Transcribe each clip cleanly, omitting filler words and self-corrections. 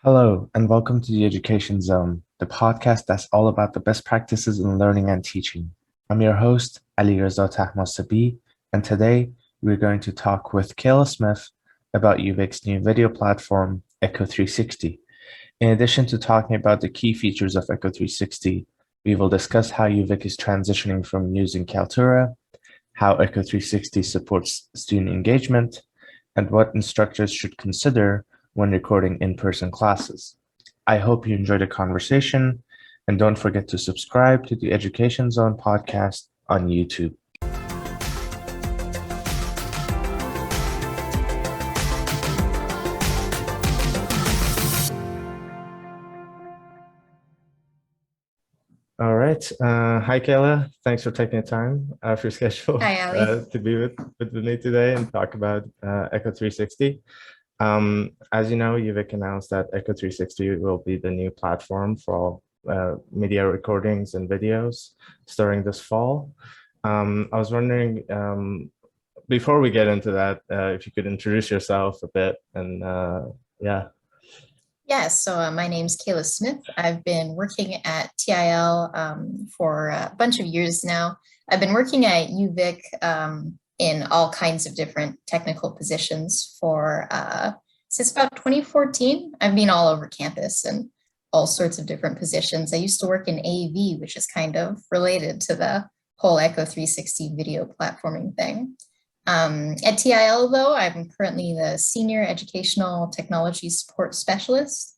Hello, and welcome to the Education Zone, the podcast that's all about the best practices in learning and teaching. I'm your host, Ali Reza Tahmasabi, and today we're going to talk with Kayla Smith about UVic's new video platform, Echo360. In addition to talking about the key features of Echo360, we will discuss how UVic is transitioning from using Kaltura, how Echo360 supports student engagement, and what instructors should consider when recording in-person classes. I hope you enjoyed the conversation, and don't forget to subscribe to the Education Zone podcast on YouTube. All right. Hi, Kayla. Thanks for taking the time out of your schedule Hi, Ali. to be with me today and talk about Echo360. As you know, UVic announced that Echo360 will be the new platform for all media recordings and videos starting this fall. I was wondering, before we get into that, if you could introduce yourself a bit and yeah. My name's Kayla Smith. I've been working at TIL for a bunch of years now. I've been working at UVic in all kinds of different technical positions for since about 2014. I've been all over campus and all sorts of different positions. I used to work in AV, which is kind of related to the whole Echo360 video platforming thing. At TIL, though, I'm currently the Senior Educational Technology Support Specialist.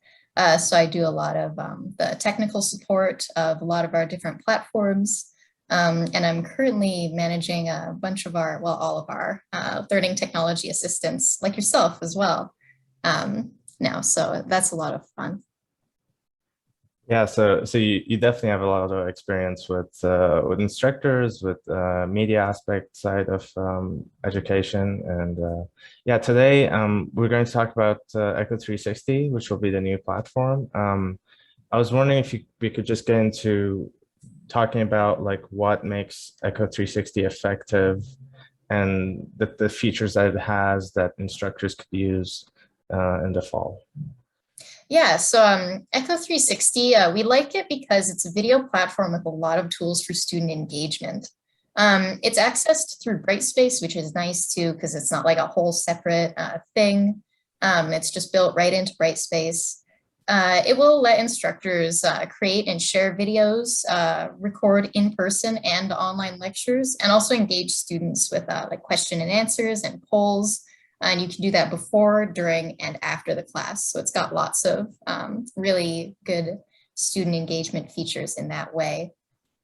So I do a lot of the technical support of a lot of our different platforms. And I'm currently managing a bunch of all of our learning technology assistants, like yourself as well, now. So that's a lot of fun. Yeah, so you definitely have a lot of experience with instructors, with media aspect side of education, and yeah, today we're going to talk about Echo360, which will be the new platform. I was wondering if we could just get into talking about like what makes Echo360 effective and the features that it has that instructors could use in the fall. Echo360, we like it because it's a video platform with a lot of tools for student engagement. It's accessed through Brightspace, which is nice too, because it's not like a whole separate thing. It's just built right into Brightspace. It will let instructors create and share videos, record in-person and online lectures, and also engage students with like question and answers and polls. And you can do that before, during, and after the class. So it's got lots of really good student engagement features in that way.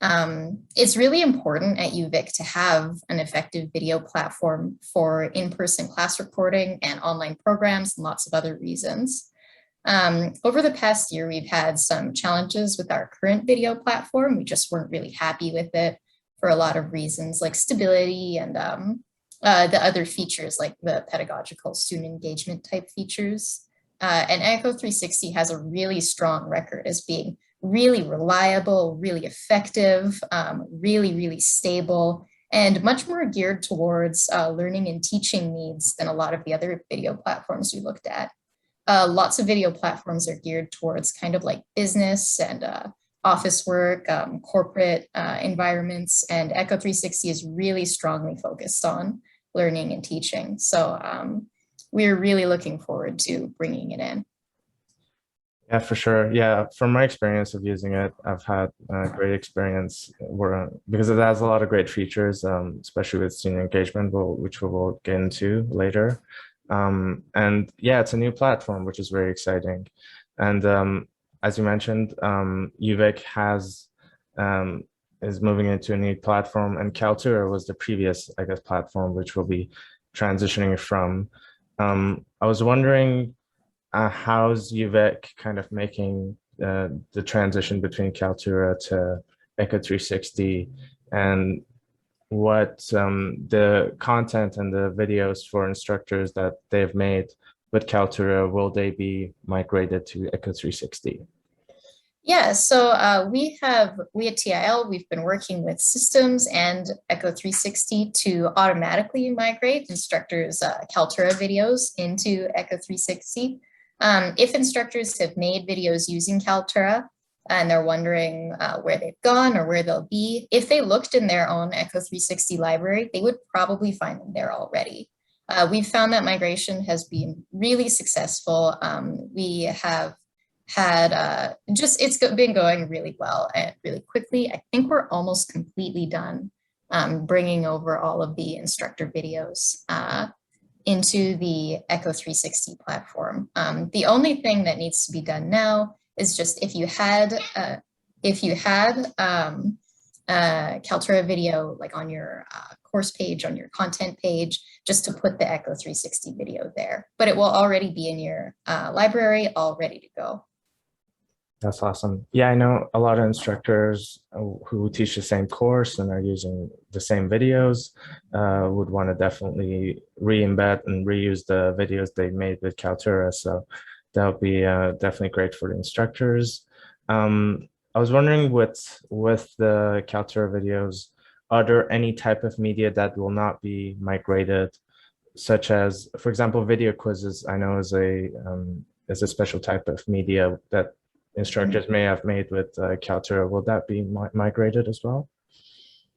It's really important at UVic to have an effective video platform for in-person class recording and online programs and lots of other reasons. Over the past year, we've had some challenges with our current video platform. We just weren't really happy with it for a lot of reasons, like stability and the other features like the pedagogical student engagement type features. And Echo360 has a really strong record as being really reliable, really effective, really stable, and much more geared towards learning and teaching needs than a lot of the other video platforms we looked at. Lots of video platforms are geared towards kind of like business and office work, corporate environments, and Echo360 is really strongly focused on learning and teaching. So we're really looking forward to bringing it in. Yeah, for sure. Yeah, from my experience of using it, I've had a great experience because it has a lot of great features, especially with student engagement, which we will get into later. And yeah, it's a new platform, which is very exciting. And as you mentioned, UVic is moving into a new platform, and Kaltura was the previous, I guess, platform which will be transitioning from. I was wondering, how's UVic kind of making the transition between Kaltura to Echo360, and what the content and the videos for instructors that they've made with Kaltura, will they be migrated to Echo360? We at TIL, we've been working with systems and Echo360 to automatically migrate instructors' Kaltura videos into Echo360. If instructors have made videos using Kaltura and they're wondering where they've gone or where they'll be, if they looked in their own Echo360 library, they would probably find them there already. We've found that migration has been really successful. We have had it's been going really well and really quickly. I think we're almost completely done bringing over all of the instructor videos into the Echo360 platform. The only thing that needs to be done now is just if you had Kaltura video like on your course page, on your content page, just to put the Echo360 video there. But it will already be in your library, all ready to go. That's awesome. Yeah, I know a lot of instructors who teach the same course and are using the same videos would want to definitely re-embed and reuse the videos they made with Kaltura. So that would be definitely great for the instructors. I was wondering with the Kaltura videos, are there any type of media that will not be migrated, such as, for example, video quizzes? I know is a special type of media that instructors may have made with Kaltura. Will that be migrated as well?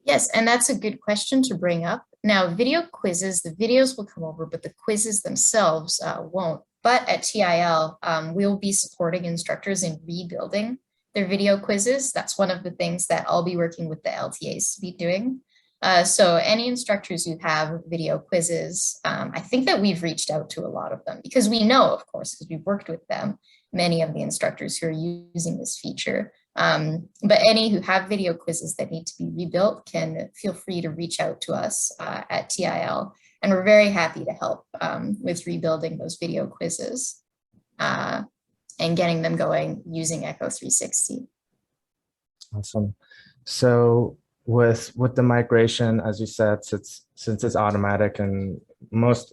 Yes, and that's a good question to bring up. Now, video quizzes, the videos will come over, but the quizzes themselves won't. But at TIL, we'll be supporting instructors in rebuilding their video quizzes. That's one of the things that I'll be working with the LTAs to be doing. So any instructors who have video quizzes, I think that we've reached out to a lot of them because we know, of course, because we've worked with them, many of the instructors who are using this feature. But any who have video quizzes that need to be rebuilt can feel free to reach out to us at TIL. And we're very happy to help with rebuilding those video quizzes and getting them going using Echo360. Awesome. So with the migration, as you said, since it's automatic and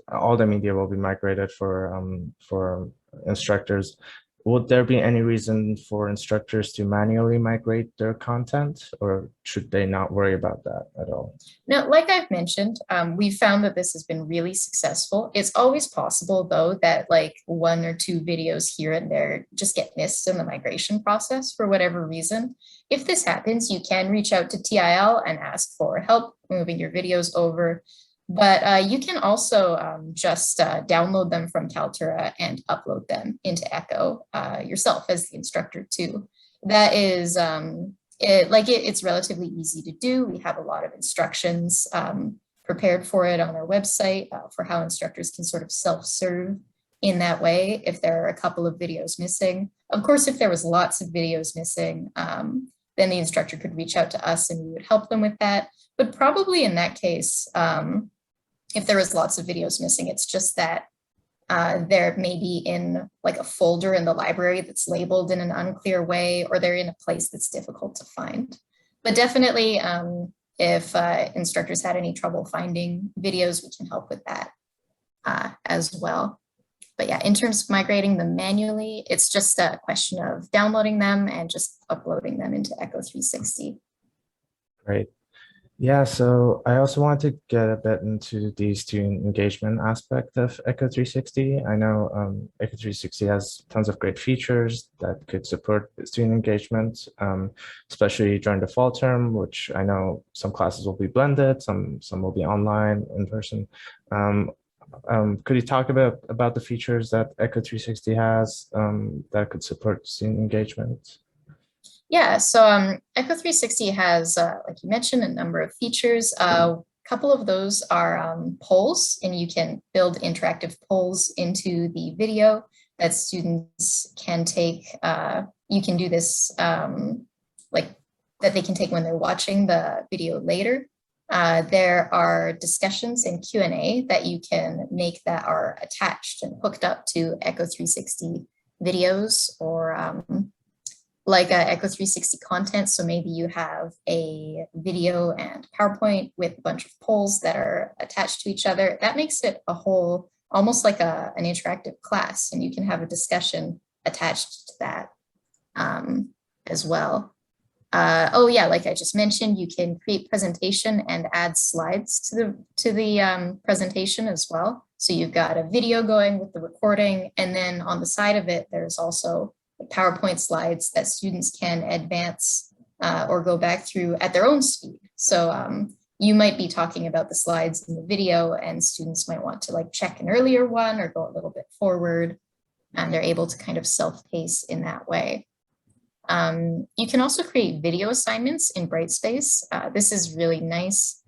all the media will be migrated for instructors, would there be any reason for instructors to manually migrate their content, or should they not worry about that at all? No, like I've mentioned, we've found that this has been really successful. It's always possible, though, that like one or two videos here and there just get missed in the migration process for whatever reason. If this happens, you can reach out to TIL and ask for help moving your videos over. But you can also just download them from Kaltura and upload them into Echo yourself as the instructor too. That is, it's relatively easy to do. We have a lot of instructions prepared for it on our website for how instructors can sort of self-serve in that way if there are a couple of videos missing. Of course, if there was lots of videos missing, then the instructor could reach out to us and we would help them with that. But probably in that case, if there was lots of videos missing, it's just that they're maybe in like a folder in the library that's labeled in an unclear way, or they're in a place that's difficult to find. But definitely, if instructors had any trouble finding videos, we can help with that as well. But yeah, in terms of migrating them manually, it's just a question of downloading them and just uploading them into Echo360. Great. Yeah, so I also want to get a bit into the student engagement aspect of Echo360. I know Echo360 has tons of great features that could support student engagement, especially during the fall term, which I know some classes will be blended, some will be online, in person. Could you talk about the features that Echo360 has that could support student engagement? Yeah, so Echo360 has, like you mentioned, a number of features. A couple of those are polls, and you can build interactive polls into the video that students can take. You can do this like that they can take when they're watching the video later. There are discussions and Q&A that you can make that are attached and hooked up to Echo360 videos or like Echo360 content. So maybe you have a video and PowerPoint with a bunch of polls that are attached to each other. That makes it a whole, almost like an interactive class, and you can have a discussion attached to that as well. Oh yeah, like I just mentioned, you can create presentation and add slides to the presentation as well. So you've got a video going with the recording, and then on the side of it, there's also the PowerPoint slides that students can advance or go back through at their own speed. So you might be talking about the slides in the video, and students might want to like check an earlier one or go a little bit forward, and they're able to kind of self-pace in that way. You can also create video assignments in Brightspace. This is really nice,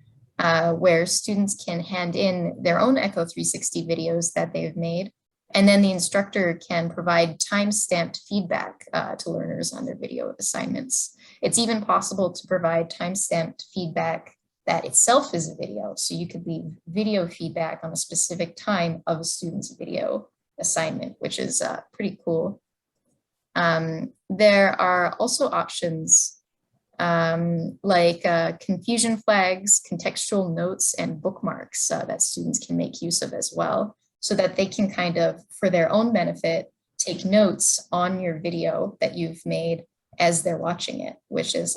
where students can hand in their own Echo360 videos that they've made, and then the instructor can provide time-stamped feedback to learners on their video assignments. It's even possible to provide time-stamped feedback that itself is a video. So you could leave video feedback on a specific time of a student's video assignment, which is pretty cool. There are also options like confusion flags, contextual notes, and bookmarks that students can make use of as well, so that they can kind of, for their own benefit, take notes on your video that you've made as they're watching it, which is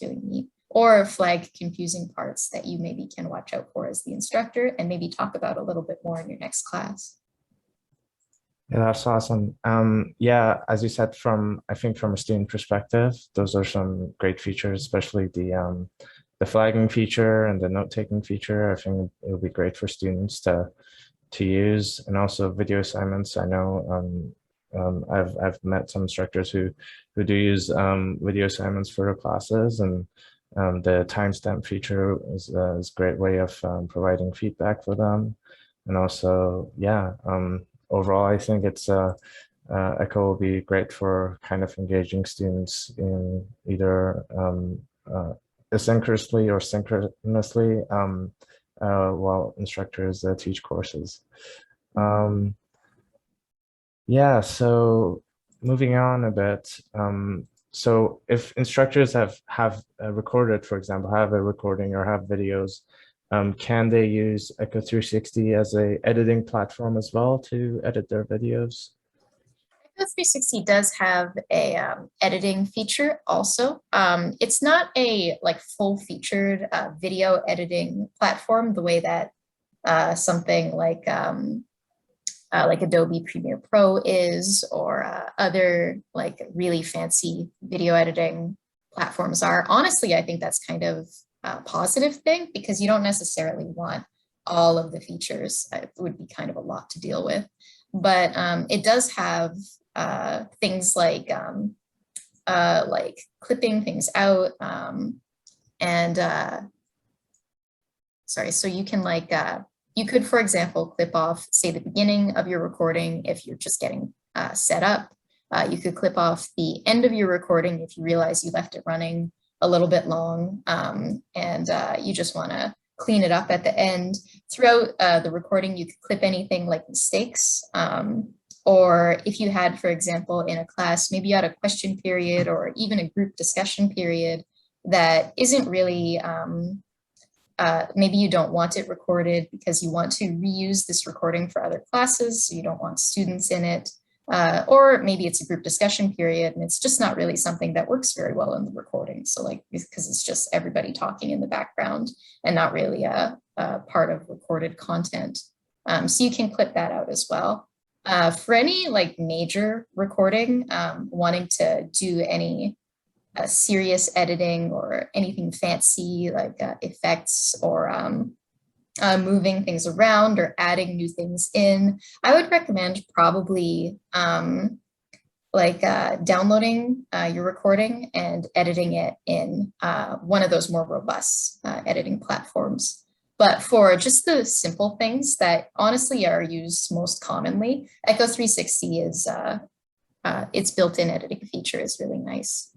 really neat. Or flag confusing parts that you maybe can watch out for as the instructor and maybe talk about a little bit more in your next class. Yeah, that's awesome. Yeah, as you said, I think from a student perspective, those are some great features, especially the flagging feature and the note-taking feature. I think it would be great for students to use, and also video assignments. I know I've met some instructors who do use video assignments for their classes, and the timestamp feature is a great way of providing feedback for them. And also, yeah, overall, I think it's Echo will be great for kind of engaging students in either asynchronously or synchronously while instructors teach courses. Yeah, so moving on a bit. So if instructors have recorded, for example, have a recording or have videos, can they use Echo360 as a editing platform as well to edit their videos? Echo360 does have a editing feature also. It's not a like full-featured video editing platform the way that something like Adobe Premiere Pro is, or other like really fancy video editing platforms are. Honestly, I think that's kind of a positive thing, because you don't necessarily want all of the features. It would be kind of a lot to deal with, but it does have things like clipping things out, and sorry, so you can like you could, for example, clip off, say, the beginning of your recording if you're just getting set up. You could clip off the end of your recording if you realize you left it running a little bit long, and you just want to clean it up at the end. Throughout the recording, you could clip anything like mistakes, or if you had, for example, in a class, maybe you had a question period or even a group discussion period that isn't really maybe you don't want it recorded because you want to reuse this recording for other classes, so you don't want students in it. Or maybe it's a group discussion period and it's just not really something that works very well in the recording. So like, because it's just everybody talking in the background and not really a part of recorded content. So you can clip that out as well. For any like major recording, wanting to do any serious editing or anything fancy like effects or moving things around or adding new things in, I would recommend probably downloading your recording and editing it in one of those more robust editing platforms. But for just the simple things that honestly are used most commonly, Echo360 is its built-in editing feature is really nice.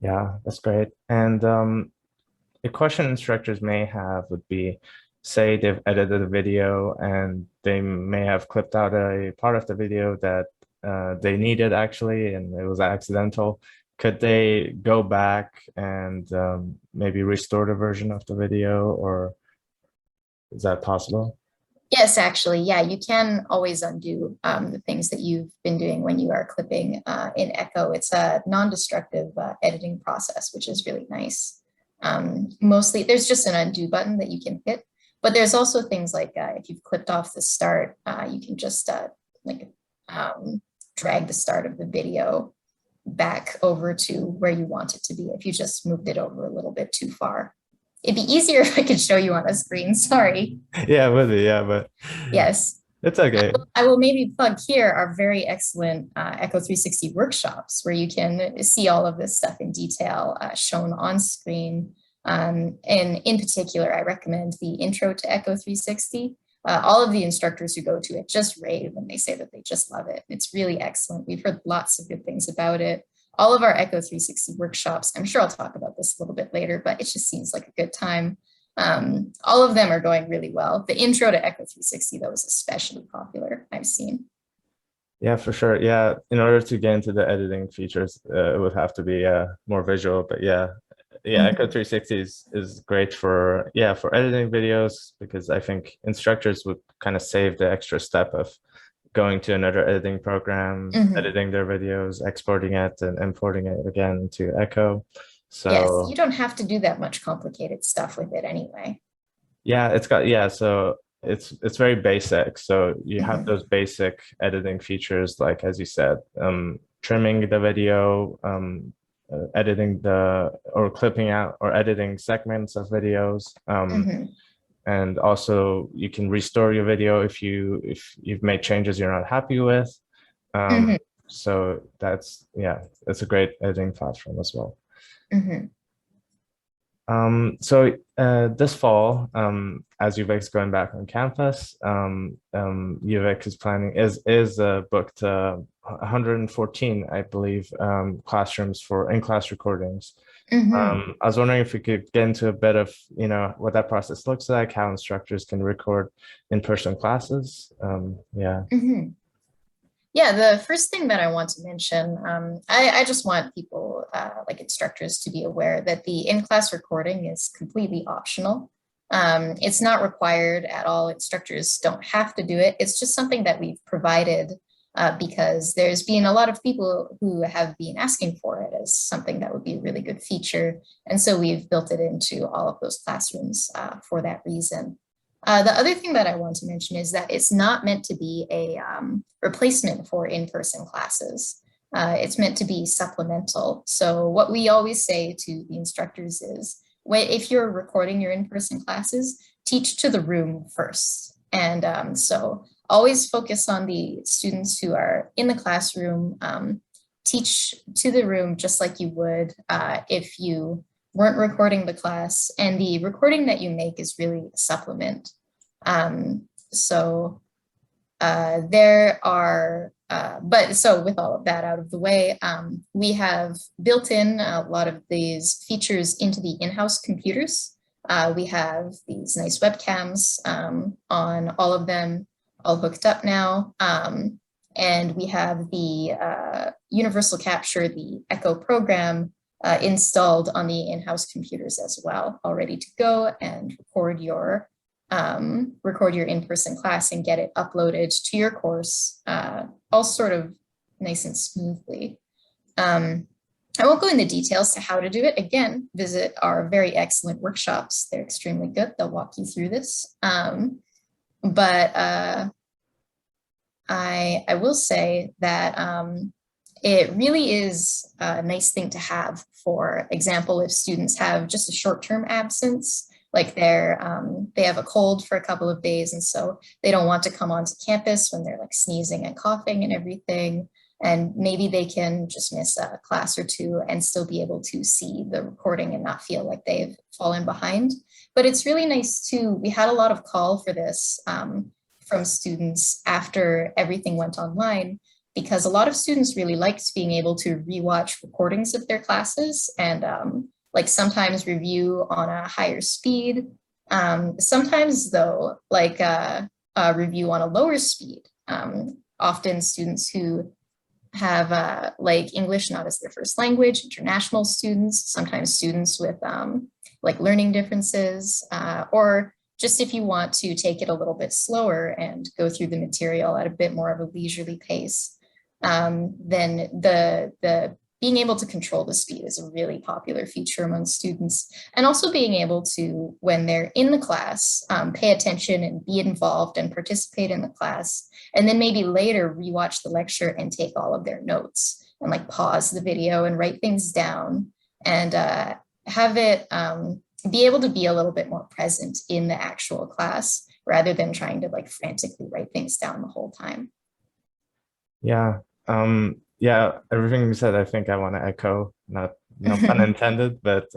Yeah, that's great. And a question instructors may have would be, say they've edited a video and they may have clipped out a part of the video that they needed actually, and it was accidental. Could they go back and maybe restore the version of the video, or is that possible? Yes, actually, yeah, you can always undo the things that you've been doing when you are clipping in Echo. It's a non-destructive editing process, which is really nice. Mostly, there's just an undo button that you can hit, But there's also things like if you've clipped off the start, you can just drag the start of the video back over to where you want it to be if you just moved it over a little bit too far. It'd be easier if I could show you on a screen. Sorry. Yeah, with it, yeah, but Yes. it's okay. I will maybe plug here our very excellent Echo360 workshops where you can see all of this stuff in detail shown on screen. And in particular, I recommend the intro to Echo360. All of the instructors who go to it just rave and they say that they just love it. It's really excellent. We've heard lots of good things about it. All of our Echo360 workshops, I'm sure I'll talk about this a little bit later, but it just seems like a good time. All of them are going really well. The intro to Echo360, though, is especially popular, I've seen. Yeah, for sure. Yeah, in order to get into the editing features, it would have to be more visual. But yeah, Echo360 is great for for editing videos, because I think instructors would kind of save the extra step of going to another editing program, editing their videos, exporting it, and importing it again to Echo. So yes, you don't have to do that much complicated stuff with it anyway. Yeah, so it's very basic. So you have those basic editing features, like as you said, trimming the video, editing or clipping out or editing segments of videos. And also you can restore your video if you've made changes you're not happy with. So that's a great editing platform as well. This fall, as UVic is going back on campus, UVic is booked 114, I believe, classrooms for in-class recordings. I was wondering if we could get into a bit of what that process looks like, how instructors can record in-person classes. Yeah, the first thing that I want to mention, I just want people, like instructors, to be aware that the in-class recording is completely optional. It's not required at all. Instructors don't have to do it. It's just something that we've provided because there's been a lot of people who have been asking for it as something that would be a really good feature. And so we've built it into all of those classrooms for that reason. The other thing that I want to mention is that it's not meant to be a replacement for in-person classes. It's meant to be supplemental. So what we always say to the instructors is, if you're recording your in-person classes, teach to the room first. And so always focus on the students who are in the classroom, teach to the room just like you would if you weren't recording the class, and the recording that you make is really a supplement. So with all of that out of the way, we have built in a lot of these features into the in-house computers. We have these nice webcams on all of them, all hooked up now. And we have the universal capture, the Echo program, installed on the in-house computers as well, all ready to go and record your in-person class and get it uploaded to your course, all sort of nice and smoothly. I won't go into details to how to do it. Again, visit our very excellent workshops. They're extremely good. They'll walk you through this. But I will say that it really is a nice thing to have. For example, if students have just a short-term absence, like they have a cold for a couple of days, and so they don't want to come onto campus when they're like sneezing and coughing and everything, and maybe they can just miss a class or two and still be able to see the recording and not feel like they've fallen behind. But it's really nice too. We had a lot of call for this from students after everything went online, because a lot of students really liked being able to rewatch recordings of their classes and like sometimes review on a higher speed. Sometimes though, like review on a lower speed. Often students who have like English not as their first language, international students, sometimes students with like learning differences, or just if you want to take it a little bit slower and go through the material at a bit more of a leisurely pace, then the being able to control the speed is a really popular feature among students. And also being able to, when they're in the class, pay attention and be involved and participate in the class. And then maybe later rewatch the lecture and take all of their notes and like pause the video and write things down and have it be able to be a little bit more present in the actual class rather than trying to like frantically write things down the whole time. Yeah. Yeah, everything you said, I think I want to echo, not no pun intended, but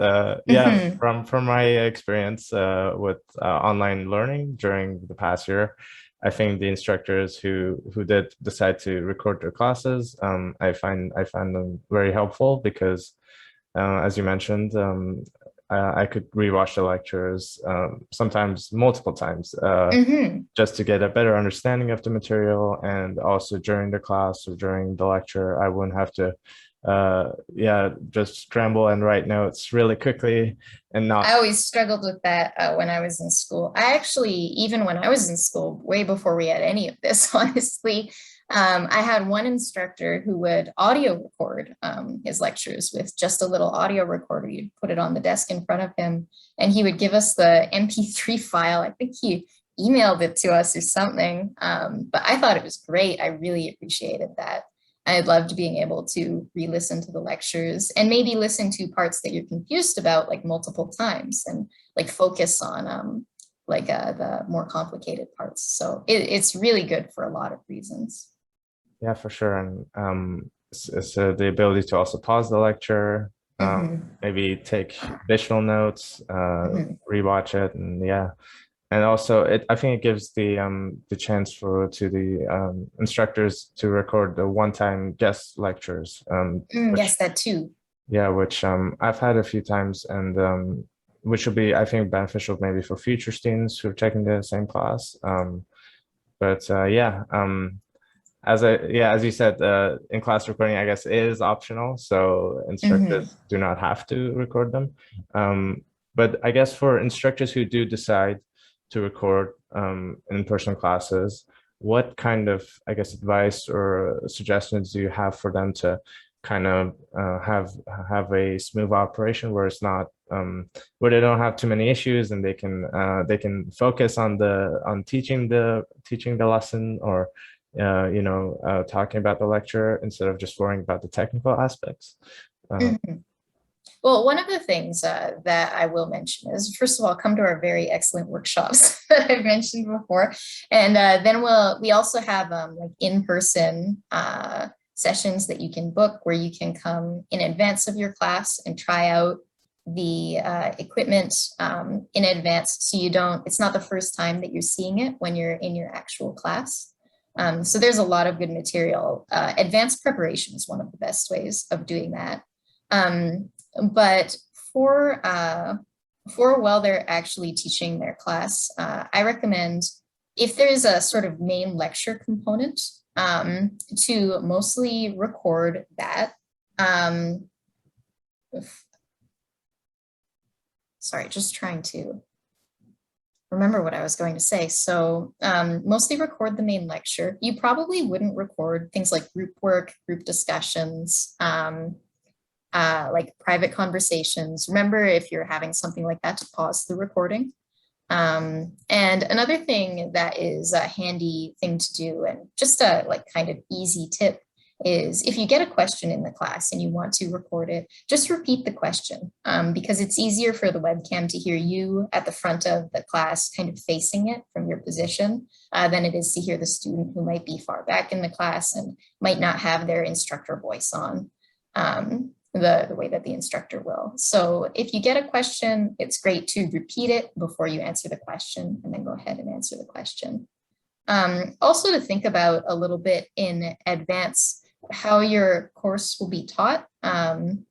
yeah, from my experience with online learning during the past year, I think the instructors who did decide to record their classes, I find them very helpful because as you mentioned, I could rewatch the lectures sometimes multiple times just to get a better understanding of the material, and also during the class or during the lecture, I wouldn't have to yeah, just scramble and write notes really quickly and not. I always struggled with that when I was in school. I actually, even when I was in school, way before we had any of this, honestly, I had one instructor who would audio record his lectures with just a little audio recorder. You'd put it on the desk in front of him, and he would give us the MP3 file. I think he emailed it to us or something, but I thought it was great. I really appreciated that. I loved being able to re-listen to the lectures and maybe listen to parts that you're confused about like multiple times and like focus on the more complicated parts. So it's really good for a lot of reasons. Yeah, for sure. And so the ability to also pause the lecture, maybe take additional notes, rewatch it, and yeah. And also, I think it gives the chance to the instructors to record the one-time guest lectures. Yes, that too. Yeah, which I've had a few times, and which will be, I think, beneficial maybe for future students who are taking the same class. But yeah, as you said, in class recording, I guess, is optional, so instructors do not have to record them. But I guess for instructors who do decide to record in-person classes, what kind of, I guess, advice or suggestions do you have for them to kind of have a smooth operation where it's not where they don't have too many issues and they can focus on teaching the lesson, or talking about the lecture instead of just worrying about the technical aspects? Well, one of the things that I will mention is, first of all, come to our very excellent workshops that I've mentioned before. And then we also have like in-person sessions that you can book where you can come in advance of your class and try out the equipment in advance. So it's not the first time that you're seeing it when you're in your actual class. So there's a lot of good material. Advanced preparation is one of the best ways of doing that. But for while they're actually teaching their class, I recommend, if there's a sort of main lecture component, to mostly record that. Sorry, just trying to remember what I was going to say. So mostly record the main lecture. You probably wouldn't record things like group work, group discussions, like private conversations. Remember, if you're having something like that, to pause the recording. And another thing that is a handy thing to do, and just a like kind of easy tip, is if you get a question in the class and you want to record it, just repeat the question, because it's easier for the webcam to hear you at the front of the class kind of facing it from your position than it is to hear the student who might be far back in the class and might not have their instructor voice on the way that the instructor will. So if you get a question, it's great to repeat it before you answer the question and then go ahead and answer the question. Also to think about a little bit in advance how your course will be taught, and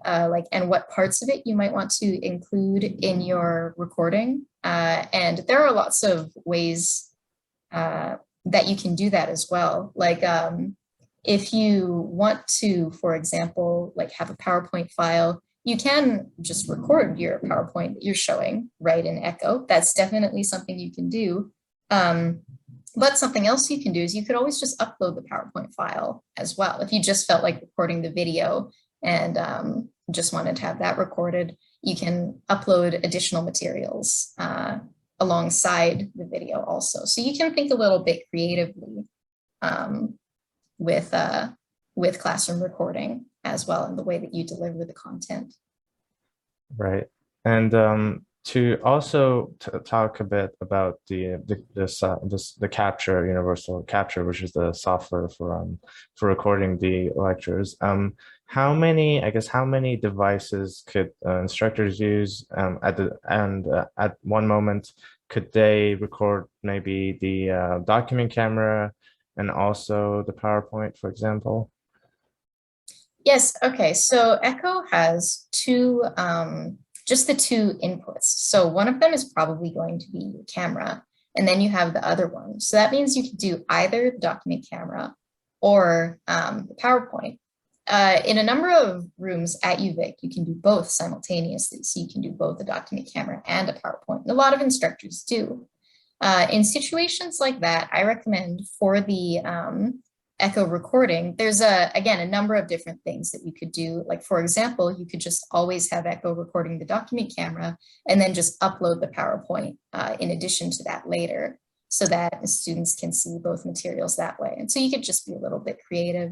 what parts of it you might want to include in your recording. And there are lots of ways that you can do that as well. Like if you want to, for example, like have a PowerPoint file, you can just record your PowerPoint that you're showing right in Echo. That's definitely something you can do. But something else you can do is you could always just upload the PowerPoint file as well. If you just felt like recording the video and just wanted to have that recorded, you can upload additional materials alongside the video also. So you can think a little bit creatively um, with classroom recording as well in the way that you deliver the content. Right. And to also talk a bit about the capture, universal capture, which is the software for recording the lectures. How many devices could instructors use at one moment? Could they record maybe the document camera and also the PowerPoint, for example? Yes, okay, so Echo has just the two inputs. So one of them is probably going to be your camera, and then you have the other one. So that means you can do either the document camera or the PowerPoint. In a number of rooms at UVic, you can do both simultaneously. So you can do both the document camera and a PowerPoint. And a lot of instructors do. In situations like that, I recommend for the Echo recording, there's again, a number of different things that you could do. Like, for example, you could just always have Echo recording the document camera and then just upload the PowerPoint in addition to that later, so that the students can see both materials that way. And so you could just be a little bit creative.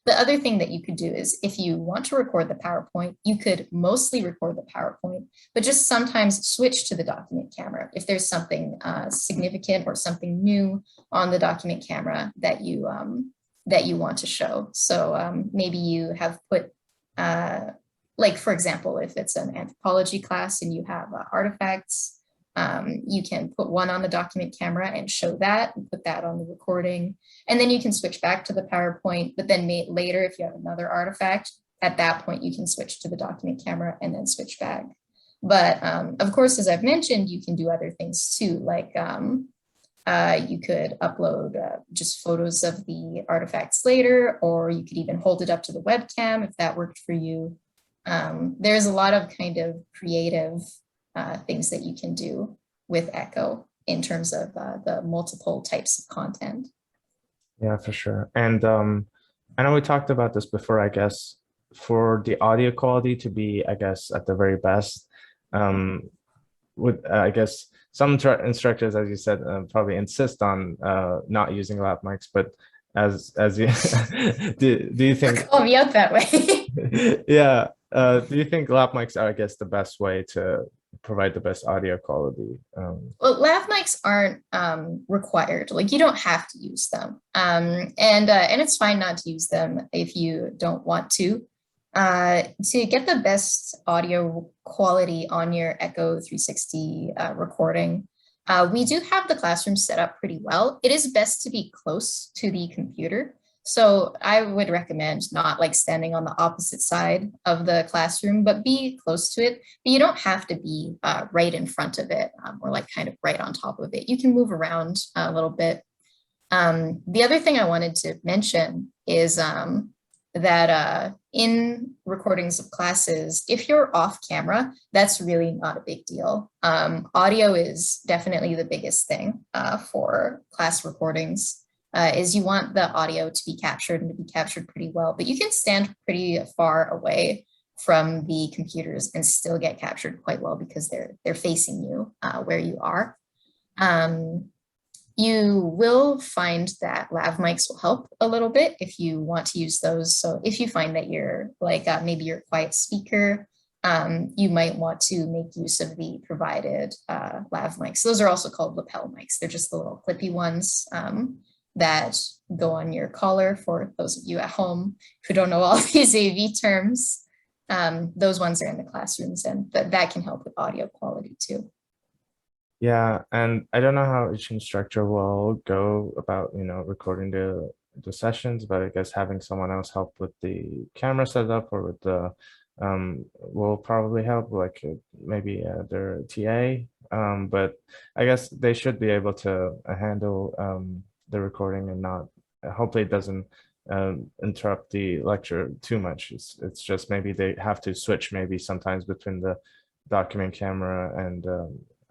The other thing that you could do is, if you want to record the PowerPoint, you could mostly record the PowerPoint, but just sometimes switch to the document camera if there's something significant or something new on the document camera that you want to show. So maybe you have put, like, for example, if it's an anthropology class and you have artifacts, you can put one on the document camera and show that and put that on the recording. And then you can switch back to the PowerPoint, but then later, if you have another artifact, at that point, you can switch to the document camera and then switch back. But of course, as I've mentioned, you can do other things too, like you could upload just photos of the artifacts later, or you could even hold it up to the webcam if that worked for you. There's a lot of kind of creative things that you can do with Echo in terms of the multiple types of content. Yeah, for sure. And I know we talked about this before, I guess, for the audio quality to be, I guess, at the very best, I guess some instructors, as you said, probably insist on not using lap mics, but as you do you think call me out that way? yeah, do you think lap mics are, I guess, the best way to provide the best audio quality? Well, lav mics aren't required. Like, you don't have to use them, and it's fine not to use them if you don't want to. To get the best audio quality on your Echo360 recording, we do have the classroom set up pretty well. It is best to be close to the computer. So I would recommend not like standing on the opposite side of the classroom, but be close to it. But you don't have to be right in front of it or like kind of right on top of it. You can move around a little bit. The other thing I wanted to mention is that in recordings of classes, if you're off camera, that's really not a big deal. Audio is definitely the biggest thing for class recordings. Is you want the audio to be captured and to be captured pretty well, but you can stand pretty far away from the computers and still get captured quite well because they're facing you where you are. You will find that lav mics will help a little bit if you want to use those. So if you find that you're like maybe you're a quiet speaker, you might want to make use of the provided lav mics. Those are also called lapel mics. They're just the little clippy ones that go on your collar. For those of you at home who don't know all these AV terms, those ones are in the classrooms, and that can help with audio quality too. Yeah, and I don't know how each instructor will go about, recording the sessions, but I guess having someone else help with the camera setup or with the will probably help, like maybe their TA. But I guess they should be able to handle the recording and not, hopefully it doesn't interrupt the lecture too much. It's just maybe they have to switch maybe sometimes between the document camera and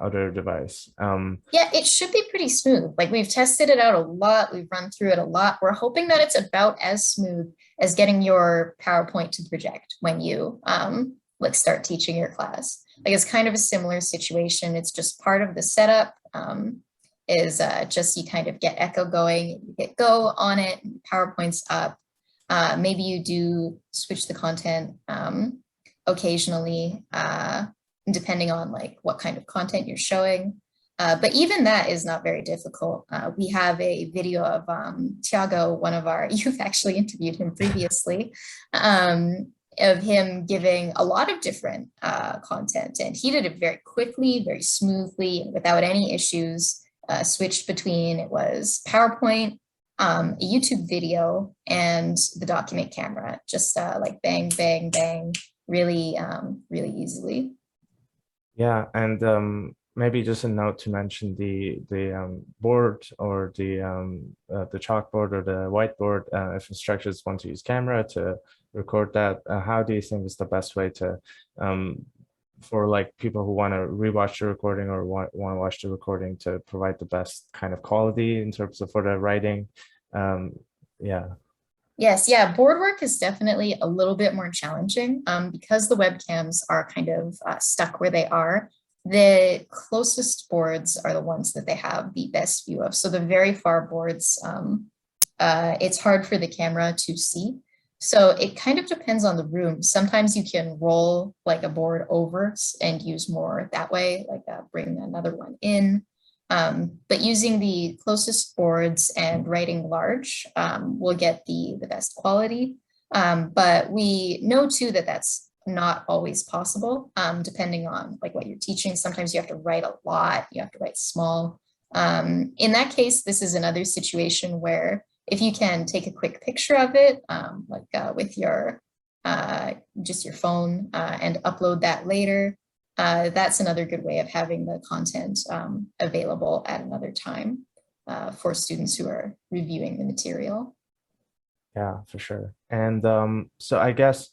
other device. Yeah, it should be pretty smooth. Like we've tested it out a lot. We've run through it a lot. We're hoping that it's about as smooth as getting your PowerPoint to project when you like start teaching your class. Like it's kind of a similar situation. It's just part of the setup is just you kind of get Echo going, you hit go on it, PowerPoint's up. Maybe you do switch the content occasionally, depending on like what kind of content you're showing. But even that is not very difficult. We have a video of Tiago, one of our, you've actually interviewed him previously, of him giving a lot of different content. And he did it very quickly, very smoothly, without any issues, switched between, it was PowerPoint, a YouTube video, and the document camera, just like bang, bang, bang, really, really easily. Yeah, and maybe just a note to mention the board or the chalkboard or the whiteboard. If instructors want to use camera to record that, how do you think is the best way to for like people who want to rewatch the recording or want to watch the recording to provide the best kind of quality in terms of for the writing? Yeah. Yes, yeah, board work is definitely a little bit more challenging because the webcams are kind of stuck where they are. The closest boards are the ones that they have the best view of. So the very far boards, it's hard for the camera to see. So it kind of depends on the room. Sometimes you can roll like a board over and use more that way, like bring another one in. But using the closest boards and writing large will get the best quality. But we know too that that's not always possible, depending on like what you're teaching. Sometimes you have to write a lot, you have to write small. In that case, this is another situation where if you can take a quick picture of it, with your just your phone and upload that later, that's another good way of having the content available at another time for students who are reviewing the material. Yeah, for sure. And so I guess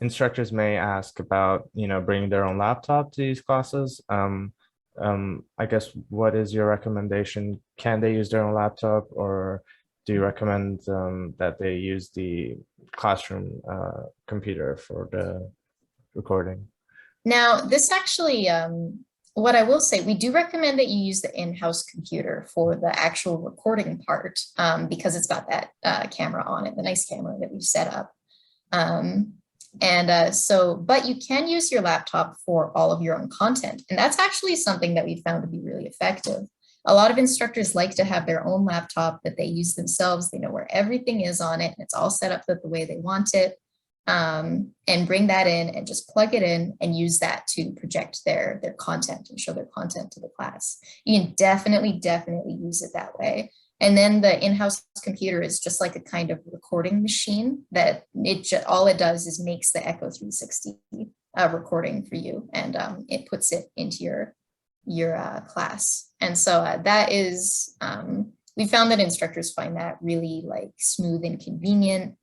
instructors may ask about, bringing their own laptop to these classes. I guess what is your recommendation? Can they use their own laptop, or do you recommend that they use the classroom computer for the recording? Now, this actually, what I will say, we do recommend that you use the in-house computer for the actual recording part because it's got that camera on it, the nice camera that we've set up. But you can use your laptop for all of your own content. And that's actually something that we found to be really effective. A lot of instructors like to have their own laptop that they use themselves. They know where everything is on it, and it's all set up the way they want it. And bring that in and just plug it in and use that to project their content and show their content to the class. You can definitely use it that way. And then the in-house computer is just like a kind of recording machine that all it does is makes the Echo360 recording for you, and it puts it into your class. And so that is, we found that instructors find that really like smooth and convenient.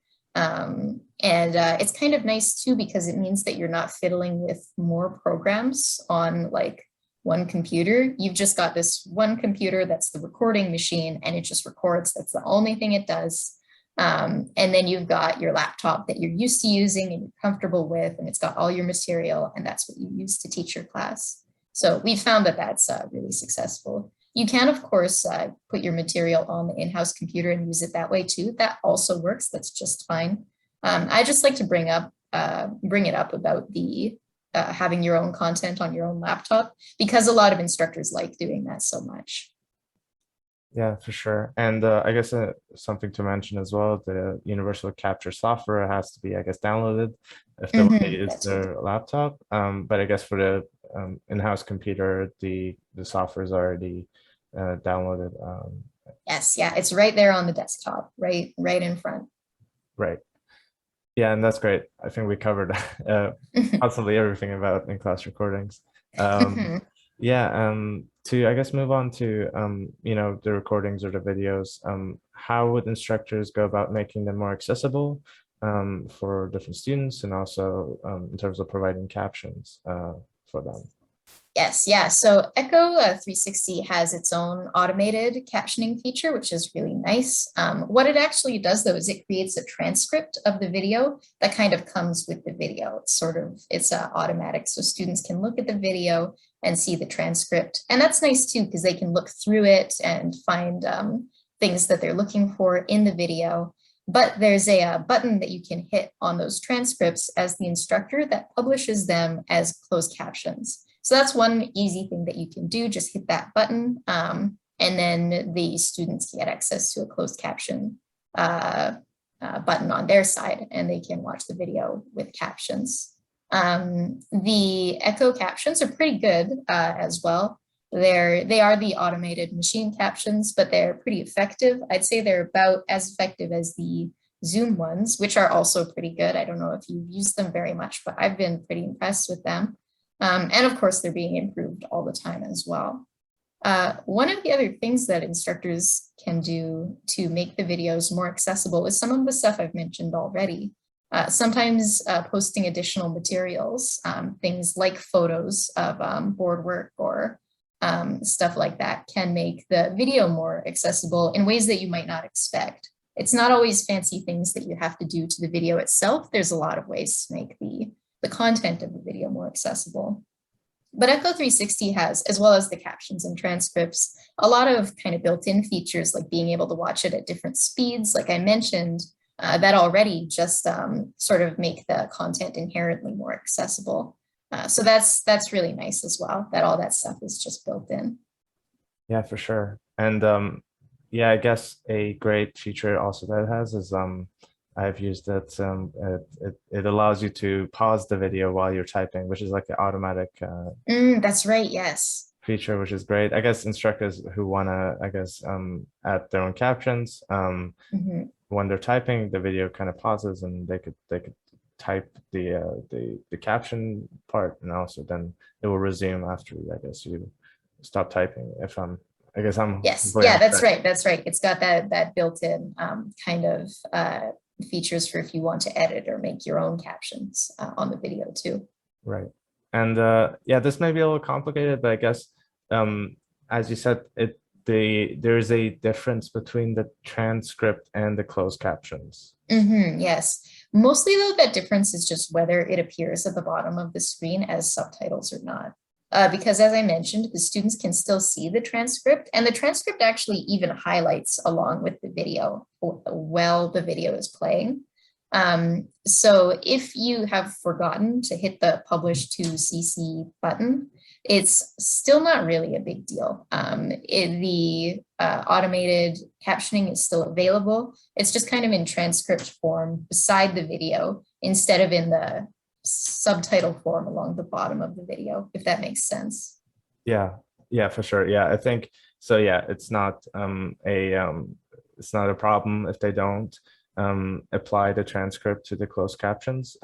It's kind of nice too, because it means that you're not fiddling with more programs on like one computer. You've just got this one computer that's the recording machine, and it just records. That's the only thing it does. And then you've got your laptop that you're used to using and you're comfortable with, and it's got all your material, and that's what you use to teach your class. So we found that that's really successful. You can, of course, put your material on the in-house computer and use it that way too. That also works. That's just fine. I just like to bring it up about the having your own content on your own laptop, because a lot of instructors like doing that so much. Yeah, for sure. And I guess something to mention as well, the universal capture software has to be, I guess, downloaded if they want to use their laptop. But I guess for the in-house computer, the software is already downloaded. Yes, yeah, it's right there on the desktop, right in front. Right. Yeah, and that's great. I think we covered possibly everything about in-class recordings. Yeah, to I guess move on to the recordings or the videos. How would instructors go about making them more accessible for different students, and also in terms of providing captions for them? Yes, yeah. So Echo360 has its own automated captioning feature, which is really nice. What it actually does, though, is it creates a transcript of the video that kind of comes with the video. It's automatic, so students can look at the video and see the transcript. And that's nice, too, because they can look through it and find things that they're looking for in the video. But there's a button that you can hit on those transcripts as the instructor that publishes them as closed captions. So that's one easy thing that you can do, just hit that button, and then the students get access to a closed caption button on their side, and they can watch the video with captions. The Echo captions are pretty good as well. They are the automated machine captions, but they're pretty effective. I'd say they're about as effective as the Zoom ones, which are also pretty good. I don't know if you've used them very much, but I've been pretty impressed with them. And of course, they're being improved all the time as well. One of the other things that instructors can do to make the videos more accessible is some of the stuff I've mentioned already. Sometimes posting additional materials, things like photos of board work or stuff like that can make the video more accessible in ways that you might not expect. It's not always fancy things that you have to do to the video itself. There's a lot of ways to make the content of the video more accessible. But Echo360 has, as well as the captions and transcripts, a lot of kind of built-in features like being able to watch it at different speeds. Like I mentioned, that already just sort of make the content inherently more accessible. So that's really nice as well, that all that stuff is just built in. Yeah, for sure. And yeah, I guess a great feature also that it has is I've used it. It allows you to pause the video while you're typing, which is like an automatic that's right. Yes. feature, which is great. I guess instructors who want to, I guess, add their own captions, when they're typing, the video kind of pauses and they could type the caption part, and also then it will resume after, I guess, you stop typing. If I guess I'm yes, yeah, that's right. That's right. It's got that built-in kind of features for if you want to edit or make your own captions on the video too. Right. And yeah, this may be a little complicated, but I guess as you said, there's a difference between the transcript and the closed captions. Yes. Mostly though, that difference is just whether it appears at the bottom of the screen as subtitles or not. Because as I mentioned, the students can still see the transcript, and the transcript actually even highlights along with the video while the video is playing. So if you have forgotten to hit the publish to CC button, it's still not really a big deal. The automated captioning is still available. It's just kind of in transcript form beside the video instead of in the subtitle form along the bottom of the video, if that makes sense. Yeah, for sure. Yeah, I think so. Yeah, it's not it's not a problem if they don't apply the transcript to the closed captions.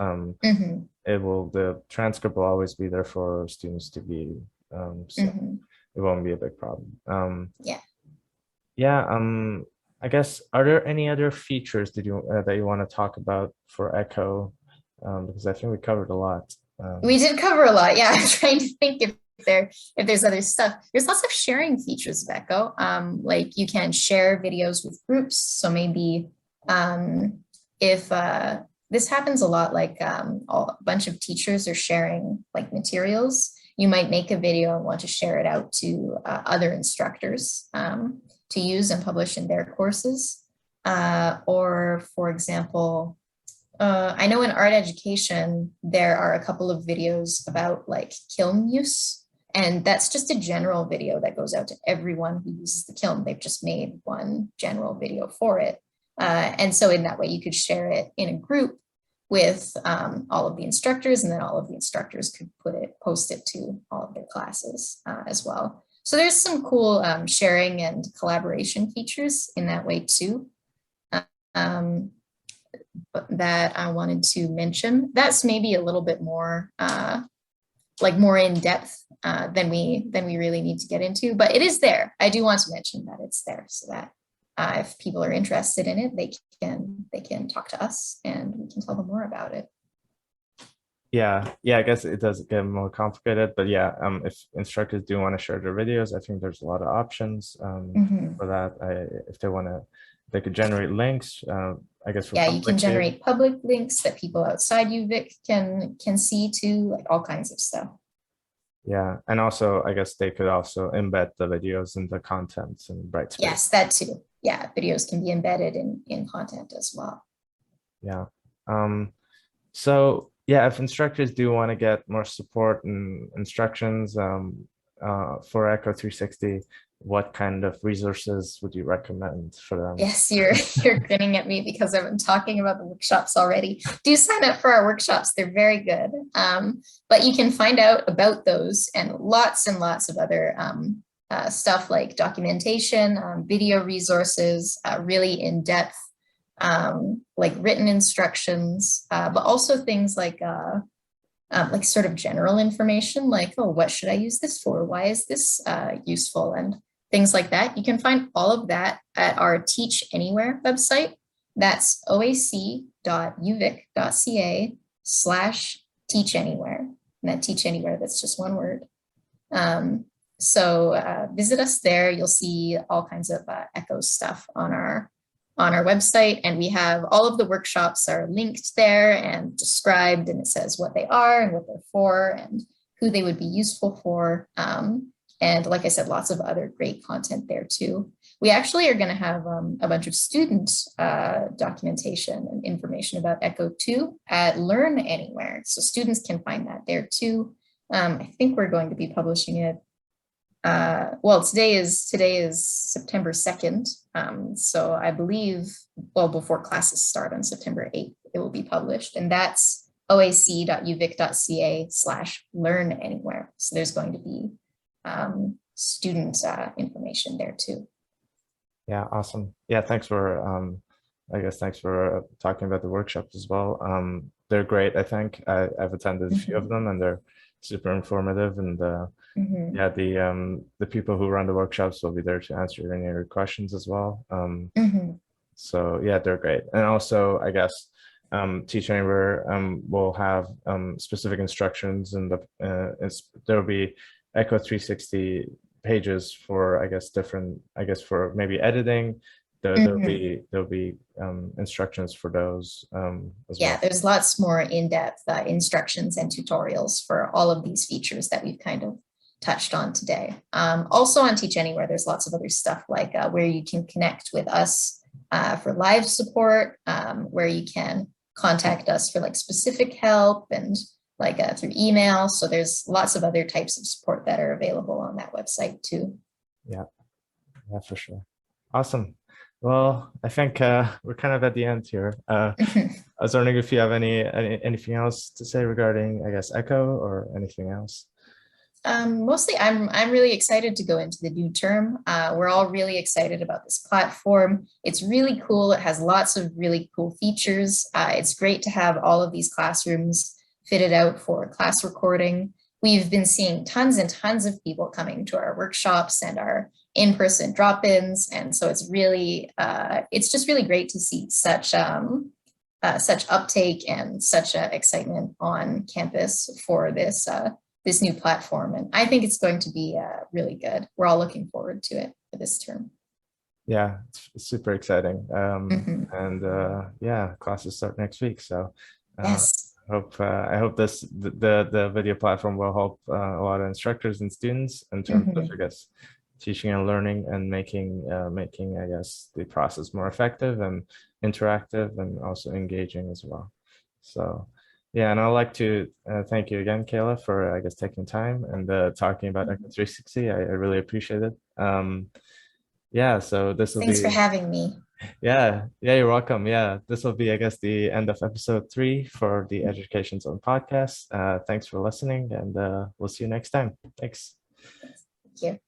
The transcript will always be there for students to view, so it won't be a big problem. I guess, are there any other features that you want to talk about for Echo? Because I think we covered a lot. We did cover a lot. Yeah, I'm trying to think if there's other stuff. There's lots of sharing features of Echo. Like you can share videos with groups. So maybe if this happens a lot, like a bunch of teachers are sharing like materials, you might make a video and want to share it out to other instructors to use and publish in their courses. Or for example, I know in art education, there are a couple of videos about like kiln use, and that's just a general video that goes out to everyone who uses the kiln. They've just made one general video for it. And so in that way, you could share it in a group with all of the instructors, and then all of the instructors could post it to all of their classes as well. So there's some cool sharing and collaboration features in that way too. That I wanted to mention. That's maybe a little bit more like more in depth than we really need to get into, but it is there. I do want to mention that it's there so that if people are interested in it, they can talk to us and we can tell them more about it. Yeah, I guess it does get more complicated, but yeah, if instructors do want to share their videos, I think there's a lot of options Mhm. for that. If they want to, they could generate links, I guess for Yeah, you can public view. generate public links that people outside UVic can see too, like all kinds of stuff. Yeah, and also I guess they could also embed the videos in the contents in Brightspace. Yes, that too. Yeah, videos can be embedded in content as well. Yeah. Um, so yeah, if instructors do want to get more support and instructions for Echo360, what kind of resources would you recommend for them? Yes, you're grinning at me because I've been talking about the workshops already. Do sign up for our workshops; they're very good. But you can find out about those and lots of other stuff like documentation, video resources, really in depth, like written instructions, but also things like sort of general information, like, oh, what should I use this for? Why is this useful? And things like that. You can find all of that at our Teach Anywhere website. That's oac.uvic.ca/teach anywhere. And that teach anywhere, that's just one word. So visit us there. You'll see all kinds of Echo stuff on our website, and we have all of the workshops are linked there and described, and it says what they are and what they're for and who they would be useful for. And like I said, lots of other great content there too. We actually are going to have a bunch of student documentation and information about Echo 2 at Learn Anywhere. So students can find that there too. I think we're going to be publishing it. Well, today is September 2nd. So I believe, well, before classes start on September 8th, it will be published. And that's oac.uvic.ca/learn anywhere. So there's going to be student information there too. Yeah, awesome. Yeah, thanks for I guess thanks for talking about the workshops as well. They're great, I think. I've attended a few of them and they're super informative, and yeah, the people who run the workshops will be there to answer any of your questions as well. So yeah, they're great. And also, I guess Teach Anywhere will have specific instructions, and there'll be Echo360 pages for, I guess, for maybe editing. There'll be instructions for those as Yeah, well. there's lots more in-depth instructions and tutorials for all of these features that we've kind of touched on today. Also on Teach Anywhere, there's lots of other stuff like where you can connect with us for live support, where you can contact us for like specific help and like through email. So there's lots of other types of support that are available on that website too. Yeah, for sure. Awesome. Well, I think we're kind of at the end here. I was wondering if you have anything else to say regarding, I guess, Echo or anything else. Mostly, I'm really excited to go into the new term. We're all really excited about this platform. It's really cool. It has lots of really cool features. It's great to have all of these classrooms fitted out for class recording. We've been seeing tons and tons of people coming to our workshops and our in-person drop-ins, and so it's really, it's just really great to see such uptake and such excitement on campus for this this new platform. And I think it's going to be really good. We're all looking forward to it for this term. Yeah, it's super exciting. And yeah, classes start next week. So Yes. I hope the video platform will help a lot of instructors and students in terms of, I guess, teaching and learning and making I guess the process more effective and interactive and also engaging as well. So yeah, and I'd like to thank you again, Kayla, for, I guess, taking time and talking about Echo360. I really appreciate it. Yeah, so this will Thanks for be, having me. yeah, you're welcome. Yeah, this will be, I guess, the end of episode 3 for the Education Zone podcast. Thanks for listening, and we'll see you next time. Thanks. Thank you.